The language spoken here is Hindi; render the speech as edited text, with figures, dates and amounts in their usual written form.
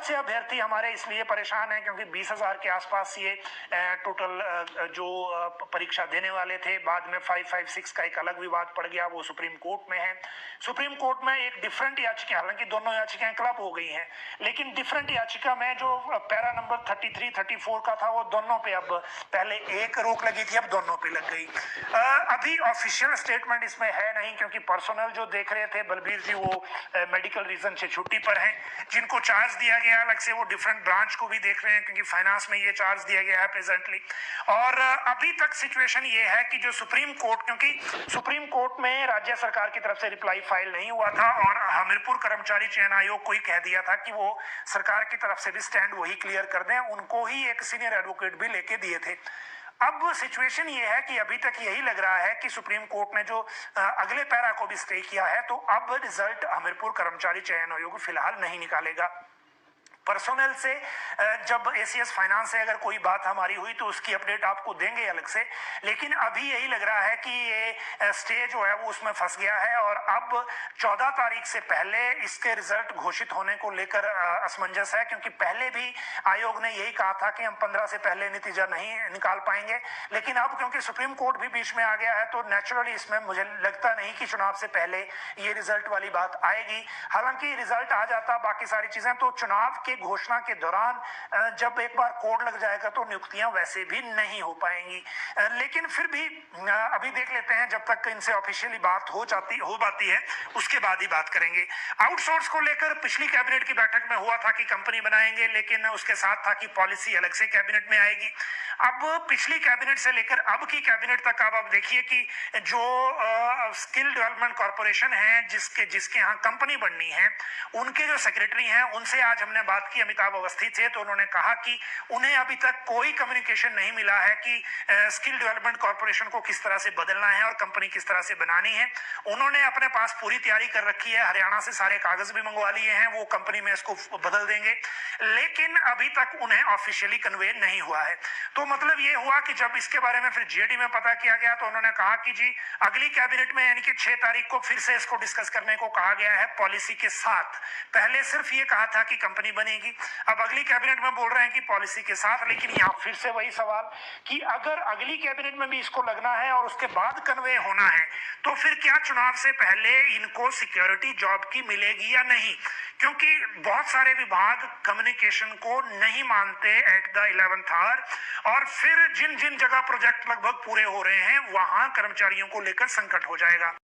बहुत से अभ्यर्थी हमारे इसलिए परेशान हैं क्योंकि 20,000 के आसपास ये टोटल जो परीक्षा देने वाले थे, बाद में 556 का एक अलग विवाद पड़ गया, वो सुप्रीम कोर्ट में है। सुप्रीम कोर्ट में एक डिफरेंट याचिका, हालांकि दोनों याचिकाएं क्लब हो गई हैं, लेकिन डिफरेंट याचिका में जो पैरा नंबर 33, 34 का था, वो दोनों पे अब पहले एक रोक लगी थी, अब दोनों पे लग गई। अभी ऑफिशियल स्टेटमेंट इसमें है नहीं, क्योंकि पर्सनल जो देख रहे थे बलबीर जी, वो मेडिकल रीजन से छुट्टी पर हैं। जिनको चार्ज दिया गया अलग से, वो डिफरेंट ब्रांच को भी देख रहे हैं, क्योंकि फाइनेंस में ये चार्ज दिया गया है प्रेजेंटली। और अभी तक सिचुएशन ये है कि जो सुप्रीम कोर्ट, क्योंकि सुप्रीम कोर्ट में राज्य सरकार की तरफ से रिप्लाई फाइल नहीं हुआ था, और हमीरपुर कर्मचारी चयन आयोग को ही कह दिया था कि वो सरकार की तरफ से भी स्टैंड वही क्लियर कर दें, उनको ही एक सीनियर एडवोकेट भी लेके दिए थे। अब सिचुएशन ये है कि अभी तक यही लग रहा है कि सुप्रीम कोर्ट ने जो अगले पैरा को भी स्टे किया है, तो अब रिजल्ट हमीरपुर कर्मचारी चयन आयोग फिलहाल नहीं निकालेगा। पर्सोनल से जब एसीएस फाइनेंस से अगर कोई बात हमारी हुई तो उसकी अपडेट आपको देंगे अलग से, लेकिन अभी यही लग रहा है कि ये स्टे जो है वो उसमें फंस गया है, और अब 14 तारीख से पहले इसके रिजल्ट घोषित होने को लेकर असमंजस है, क्योंकि पहले भी आयोग ने यही कहा था कि हम 15 से पहले नतीजा नहीं निकाल पाएंगे। लेकिन अब क्योंकि सुप्रीम कोर्ट भी बीच में आ गया है, तो नेचुरली इसमें मुझे लगता नहीं कि चुनाव से पहले ये रिजल्ट वाली बात आएगी। हालांकि रिजल्ट आ जाता, बाकी सारी चीजें, तो चुनाव घोषणा के दौरान जब एक बार कोड लग जाएगा तो नियुक्तियां वैसे भी नहीं हो पाएंगी। लेकिन फिर भी अभी देख लेते हैं, जब तक इनसे ऑफिशियली बात हो पाती है उसके बाद ही बात करेंगे। आउटसोर्स को लेकर पिछली कैबिनेट की बैठक में हुआ था कि कंपनी बनाएंगे, लेकिन उसके साथ था कि पॉलिसी अलग से कैबिनेट में आएगी। अब पिछली कैबिनेट से लेकर अब की कैबिनेट तक अब देखिए कि जो स्किल डेवलपमेंट कॉर्पोरेशन है, जिसके यहाँ कंपनी बननी है, उनके जो सेक्रेटरी हैं, उनसे आज हमने बात की, अमिताभ अवस्थी थे, तो उन्होंने कहा कि उन्हें अभी तक कोई कम्युनिकेशन नहीं मिला है कि स्किल डेवलपमेंट कॉर्पोरेशन को किस तरह से बदलना है और कंपनी किस तरह से बनानी है। उन्होंने अपने पास पूरी तैयारी कर रखी है, हरियाणा से सारे कागज भी मंगवा लिए हैं, वो कंपनी में इसको बदल देंगे, लेकिन अभी तक उन्हें ऑफिशियली कन्वे नहीं हुआ है। तो मतलब ये हुआ कि जब इसके बारे में फिर जीएडी में पता किया गया, तो उन्होंने कहा कि जी अगली कैबिनेट में यानी कि 6 तारीख को फिर से इसको डिस्कस करने को कहा गया है पॉलिसी के साथ। पहले सिर्फ ये कहा था कि कंपनी बनेगी, अब अगली कैबिनेट में बोल रहे हैं कि पॉलिसी के साथ। लेकिन यहाँ फिर से वही सवाल कि अगर अगली कैबिनेट में भी इसको लगना है और उसके बाद कन्वे होना है, तो फिर क्या चुनाव से पहले इनको सिक्योरिटी जॉब की मिलेगी या नहीं? क्योंकि बहुत सारे विभाग कम्युनिकेशन को नहीं मानते एट द 11th आवर, और फिर जिन जिन जगह प्रोजेक्ट लगभग पूरे हो रहे हैं वहां कर्मचारियों को लेकर संकट हो जाएगा।